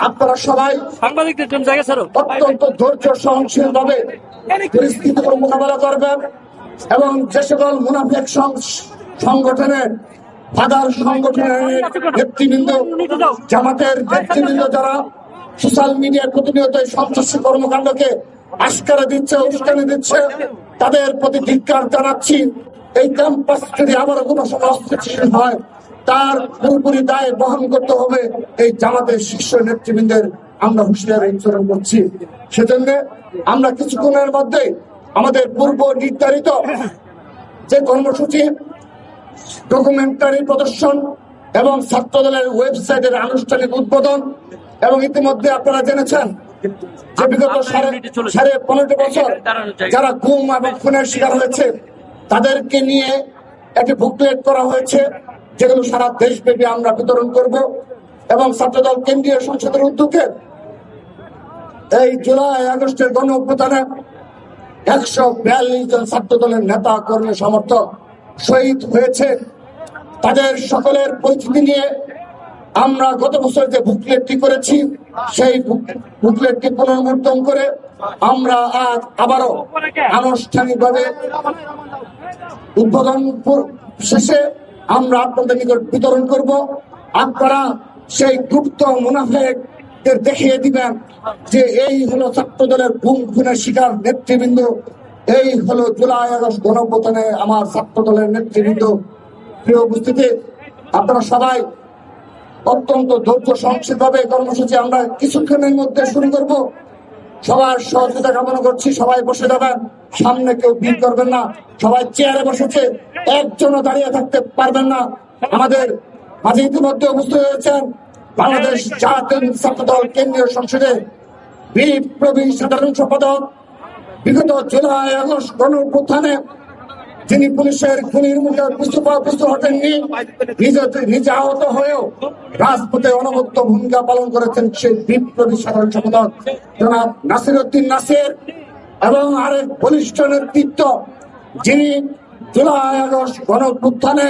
আপনারা সবাই অত্যন্ত ধৈর্য সহনশীল ভাবে পরিস্থিতির মোকাবেলা করবেন এবং যে সকল মুনাফিক সংগঠনের ফাদার সংগঠনের নেতৃবৃন্দ, জামাতের নেতৃবৃন্দ যারা সোশ্যাল মিডিয়ায় প্রতিনিয়ত সন্ত্রাসী কর্মকাণ্ডকে আস্কারা দিচ্ছে, উস্কানি দিচ্ছে, তাদের প্রতি ধিক্কার জানাচ্ছি। এই ক্যাম্পাস যদি আবার কোনো সময় অস্থিতিশীল হয়, তার পুরোপুরি দায় বহন করতে হবে এই জামাতের শীর্ষ নেতৃবৃন্দের। আমরা হুঁশিয়ারি উচ্চারণ করছি। সেজন্য আমরা কিছুক্ষণের মধ্যে আমাদের পূর্ব নির্ধারিত যে কর্মসূচি, ডকুমেন্টারি প্রদর্শন এবং ছাত্রদলের ওয়েবসাইটের আনুষ্ঠানিক উদ্বোধন, এবং ইতিমধ্যে আপনারা জেনেছেন যে বিগত সাড়ে 15 বছর যারা গুম এবং খুনের শিকার হয়েছে তাদেরকে নিয়ে একটি বুকলেট করা হয়েছে, যেগুলো সারা দেশব্যাপী আমরা বিতরণ করব। এবং ছাত্রদল কেন্দ্রীয় সংসদের উদ্যোগে এই জুলাই আগস্টের গণ অভ্যুত্থানে 142 জন ছাত্রদলের নেতা কর্মী সমর্থক শহীদ হয়েছে। তাদের সকলের পরিচিতি নিয়ে আমরা গত বছর যে বুকলেটটি করেছি, সেই বুকলেটটি পুনর্মুদ্রণ করে আমরা আজ আবারও আনুষ্ঠানিকভাবে উদ্বোধন শেষে আমরা আপনাদের নিকট বিতরণ করব। আপনারা সেই গুপ্ত মুনাফিকদের দেখিয়ে দিবেন যে এই হলো ছাত্রদলের গুম খুনের শিকার নেতৃবৃন্দ, এই হলো জুলাই আগস্ট গণঅভ্যুত্থানে আমার ছাত্রদলের নেতৃবৃন্দ। প্রিয় উপস্থিতি, আপনারা সবাই অত্যন্ত ধৈর্য সহনশীল ভাবে কর্মসূচি আমরা কিছুক্ষণের মধ্যে শুরু করব। সবার সহযোগিতা কামনা করছি। সবাই বসে যাবেন, সামনে কেউ ভিড় করবেন না। সবাই চেয়ারে বসেছে, একজনও দাঁড়িয়ে থাকতে পারবেন না। আমাদের মাঝে ইতিমধ্যে উপস্থিত হয়েছেন বাংলাদেশ জাতীয় ছাত্রদল কেন্দ্রীয় সংসদে বিপ্লবী সাধারণ সম্পাদক, বিগত জুলাই আগস্ট গণ অভ্যুত্থানে যিনি পুলিশের খুনির মুখে পিছু হটেননি, নিজে আহত হয়েও রাজপথে অনবদ্য ভূমিকা পালন করেছেন সেই বিপ্লবী সাধারণ সম্পাদক জনাব নাসিরউদ্দিন নাসির, এবং আরেক বলিষ্ঠ নেতৃত্ব যিনি জুলাই আগস্ট গণ অভ্যুত্থানে